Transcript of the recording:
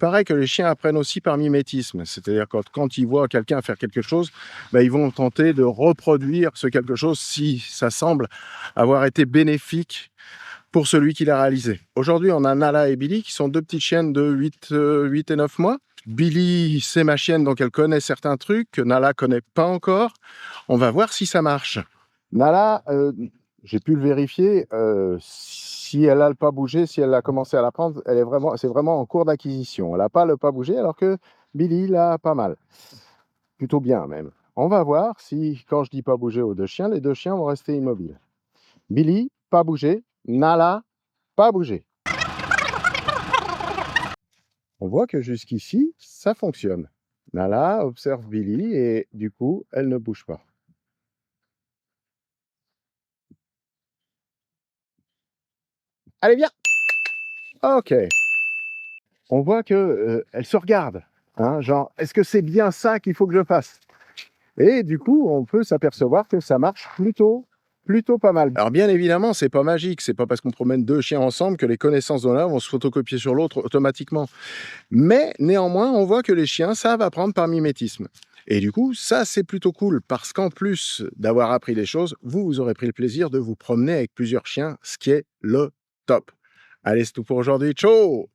paraît que les chiens apprennent aussi par mimétisme. C'est-à-dire quand ils voient quelqu'un faire quelque chose, ils vont tenter de reproduire ce quelque chose si ça semble avoir été bénéfique pour celui qui l'a réalisé. Aujourd'hui, on a Nala et Billy qui sont deux petites chiennes de 8 et 9 mois. Billy, c'est ma chienne, donc elle connaît certains trucs que Nala connaît pas encore. On va voir si ça marche. Nala, j'ai pu le vérifier, si elle n'a pas bougé, si elle a commencé à l'apprendre, c'est vraiment en cours d'acquisition. Elle n'a pas le pas bougé, alors que Billy l'a pas mal. Plutôt bien même. On va voir si, quand je dis pas bouger aux deux chiens, les deux chiens vont rester immobiles. Billy, pas bouger. Nala, pas bouger. On voit que jusqu'ici, ça fonctionne. Nala observe Billy et du coup, elle ne bouge pas. Allez, viens! Ok. On voit que elle se regarde. Hein, genre, est-ce que c'est bien ça qu'il faut que je fasse? Et du coup, on peut s'apercevoir que ça marche plutôt pas mal. Alors bien évidemment, c'est pas magique. C'est pas parce qu'on promène deux chiens ensemble que les connaissances de l'un vont se photocopier sur l'autre automatiquement. Mais néanmoins, on voit que les chiens savent apprendre par mimétisme. Et du coup, ça, c'est plutôt cool parce qu'en plus d'avoir appris des choses, vous aurez pris le plaisir de vous promener avec plusieurs chiens, ce qui est le top. Allez, c'est tout pour aujourd'hui. Ciao!